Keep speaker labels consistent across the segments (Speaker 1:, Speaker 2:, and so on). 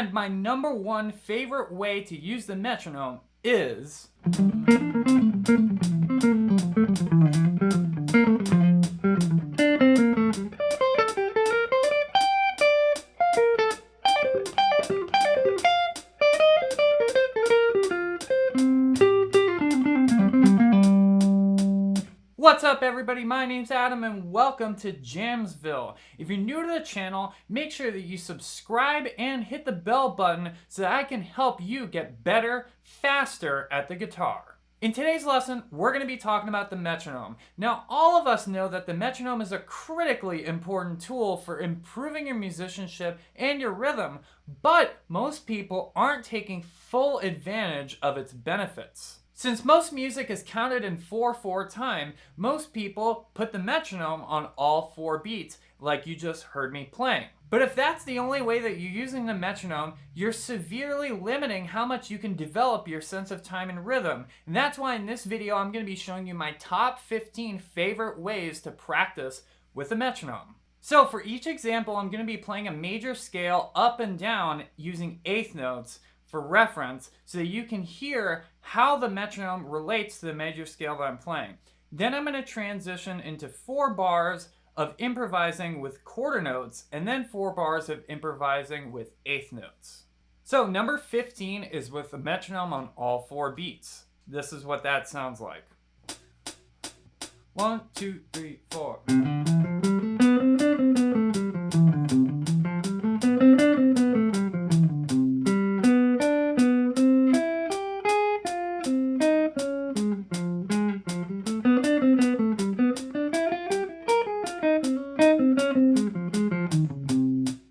Speaker 1: And my number one favorite way to use the metronome is... What's up everybody, my name's Adam and welcome to Jamsville. If you're new to the channel, make sure that you subscribe and hit the bell button so that I can help you get better, faster at the guitar. In today's lesson, we're going to be talking about the metronome. Now, all of us know that the metronome is a critically important tool for improving your musicianship and your rhythm, but most people aren't taking full advantage of its benefits. Since most music is counted in 4/4 time, most people put the metronome on all 4 beats, like you just heard me playing. But if that's the only way that you're using the metronome, you're severely limiting how much you can develop your sense of time and rhythm. And that's why in this video, I'm going to be showing you my top 15 favorite ways to practice with the metronome. So for each example, I'm going to be playing a major scale up and down using eighth notes for reference so that you can hear how the metronome relates to the major scale that I'm playing. Then I'm going to transition into 4 bars of improvising with quarter notes and then 4 bars of improvising with eighth notes. So number 15 is with the metronome on all 4 beats. This is what that sounds like. 1, 2, 3, 4.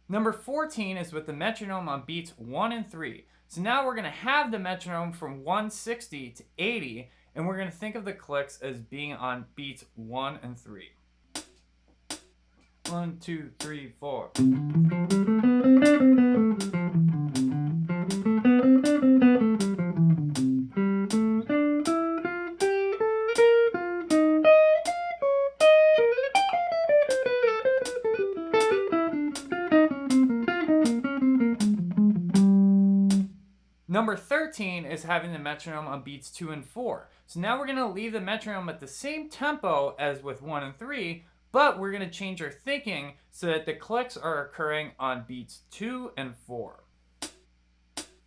Speaker 1: Number 14 is with the metronome on beats 1 and 3. So now we're going to have the metronome from 160 to 80, and we're going to think of the clicks as being on beats 1 and 3. 1, 2, 3, 4. Number 13 is having the metronome on beats 2 and 4. So now we're going to leave the metronome at the same tempo as with 1 and 3, but we're going to change our thinking so that the clicks are occurring on beats 2 and 4.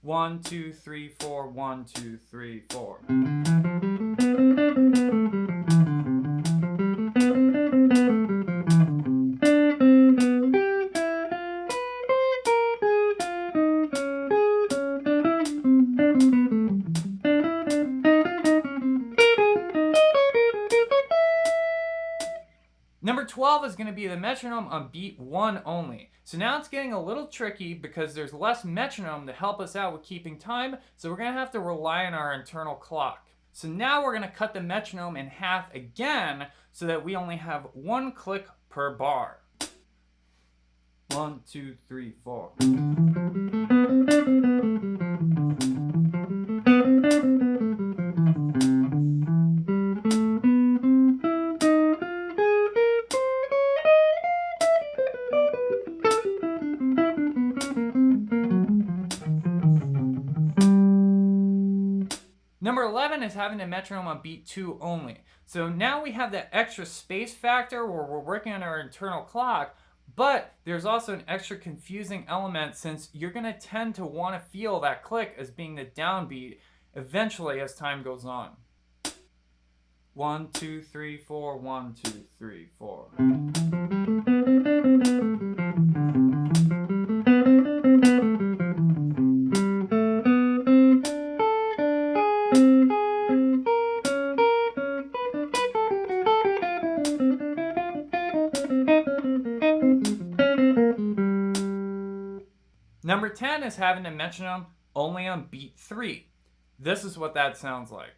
Speaker 1: 1, 2, 3, 4, 1, 2, 3, 4. Number 12 is going to be the metronome on beat 1 only. So now it's getting a little tricky because there's less metronome to help us out with keeping time, so we're going to have to rely on our internal clock. So now we're going to cut the metronome in half again so that we only have 1 click per bar. 1, 2, 3, 4. Number 11 is having the metronome on beat 2 only. So now we have that extra space factor where we're working on our internal clock, but there's also an extra confusing element since you're going to tend to want to feel that click as being the downbeat eventually as time goes on. 1, 2, 3, 4, 1, 2, 3, 4. Number 10 is having the metronome only on beat 3. This is what that sounds like.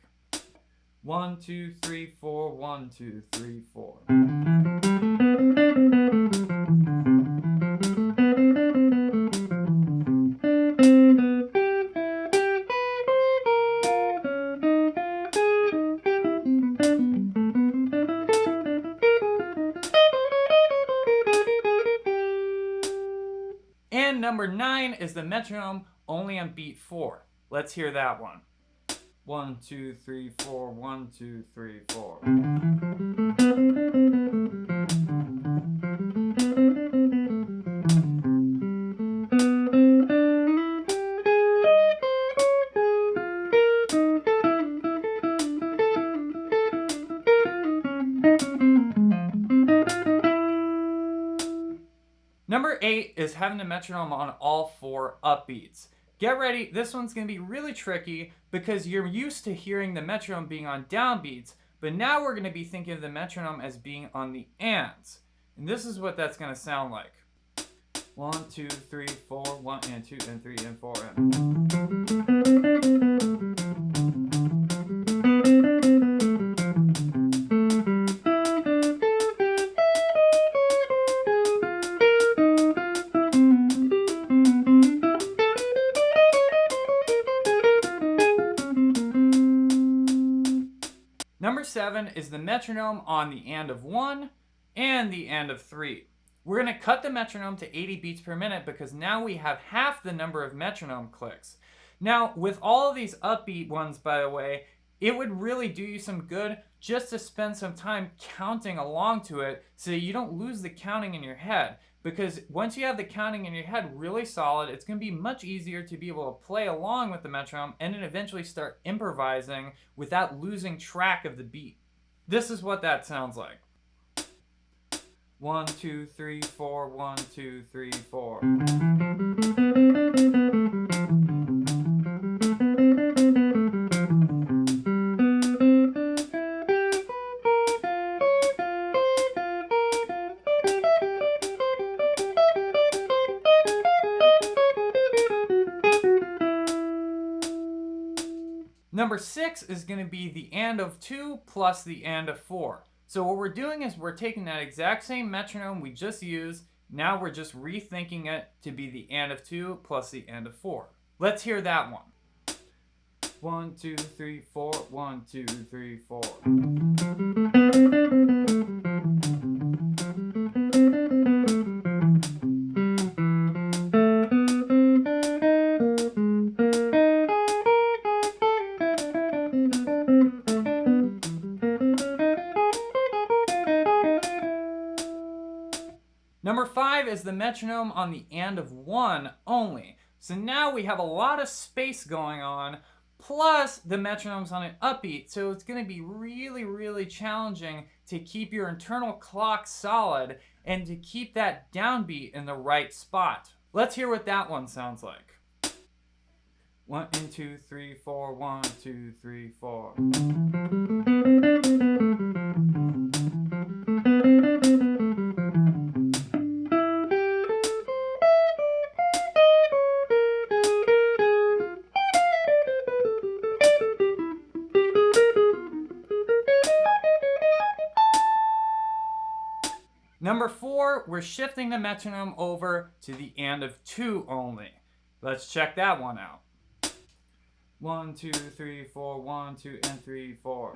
Speaker 1: 1, 2, 3, 4, 1, 2, 3, 4. number 9 is the metronome only on beat 4. Let's hear that one. 1, 2, 3, 4, 1, 2, 3, 4. Number 8 is having the metronome on all 4 upbeats. Get ready, this one's going to be really tricky because you're used to hearing the metronome being on downbeats, but now we're going to be thinking of the metronome as being on the ands. And this is what that's going to sound like. 1, 2, 3, 4, 1 and 2 and 3 and 4 and... Number 7 is the metronome on the and of 1 and the and of 3. We're going to cut the metronome to 80 beats per minute because now we have half the number of metronome clicks. Now, with all of these upbeat ones, by the way, it would really do you some good just to spend some time counting along to it so that you don't lose the counting in your head. Because once you have the counting in your head really solid, it's going to be much easier to be able to play along with the metronome and then eventually start improvising without losing track of the beat. This is what that sounds like. 1, 2, 3, 4, 1, 2, 3, 4. Number 6 is going to be the and of 2 plus the and of 4. So what we're doing is we're taking that exact same metronome we just used, now we're just rethinking it to be the and of 2 plus the and of 4. Let's hear that one. 1, 2, 3, 4, 1, 2, 3, 4. Number 5 is the metronome on the and of 1 only. So now we have a lot of space going on, plus the metronome's on an upbeat, so it's going to be really, really challenging to keep your internal clock solid and to keep that downbeat in the right spot. Let's hear what that one sounds like. 1 and 2, 3, 4, 1, 2, 3, 4. Number 4, we're shifting the metronome over to the and of 2 only. Let's check that one out. 1, 2, 3, 4, 1, 2, and 3, 4.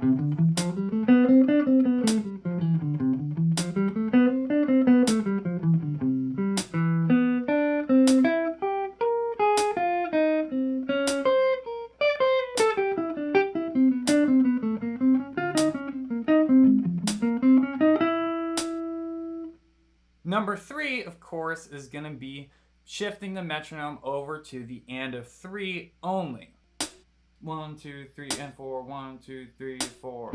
Speaker 1: Number 3, of course, is going to be shifting the metronome over to the and of 3 only. 1, 2, 3, and 4. 1, 2, 3, 4.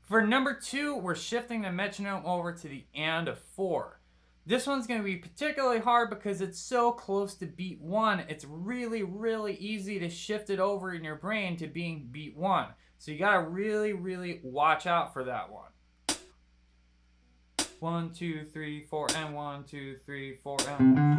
Speaker 1: For number 2, we're shifting the metronome over to the and of 4. This one's going to be particularly hard because it's so close to beat 1. It's really, really easy to shift it over in your brain to being beat 1. So you got to really, really watch out for that one. 1, 2, 3, 4, and 1, 2, 3, 4, and...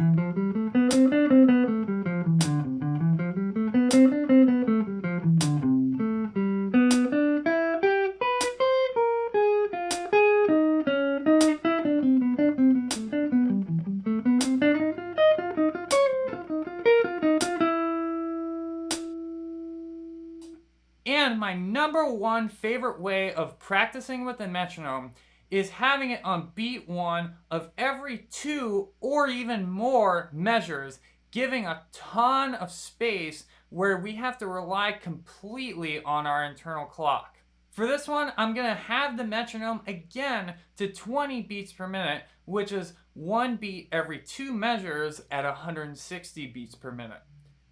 Speaker 1: my #1 favorite way of practicing with the metronome is having it on beat 1 of every 2 or even more measures, giving a ton of space where we have to rely completely on our internal clock. For this one, I'm going to have the metronome again to 20 beats per minute, which is 1 beat every 2 measures at 160 beats per minute.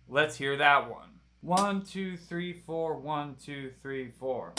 Speaker 1: Let's hear that one. 1, 2, 3, 4, 1, 2, 3, 4.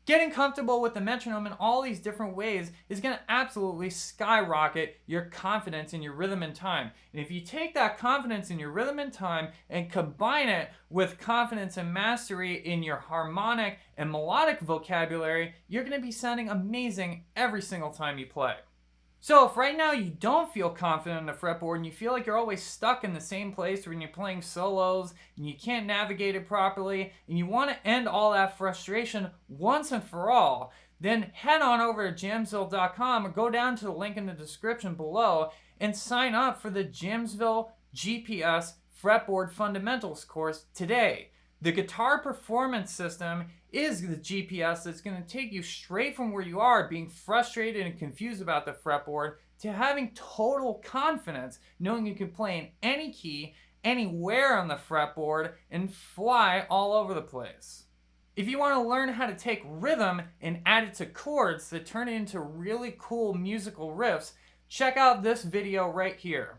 Speaker 1: Getting comfortable with the metronome in all these different ways is going to absolutely skyrocket your confidence in your rhythm and time. And if you take that confidence in your rhythm and time and combine it with confidence and mastery in your harmonic and melodic vocabulary, you're going to be sounding amazing every single time you play. So if right now you don't feel confident on the fretboard and you feel like you're always stuck in the same place when you're playing solos and you can't navigate it properly and you want to end all that frustration once and for all, then head on over to Jamsville.com or go down to the link in the description below and sign up for the Jamsville GPS Fretboard Fundamentals course today. The guitar performance system is the GPS that's going to take you straight from where you are being frustrated and confused about the fretboard to having total confidence knowing you can play in any key, anywhere on the fretboard and fly all over the place. If you want to learn how to take rhythm and add it to chords that turn it into really cool musical riffs, check out this video right here.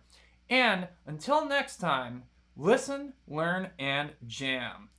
Speaker 1: And until next time, listen, learn, and jam.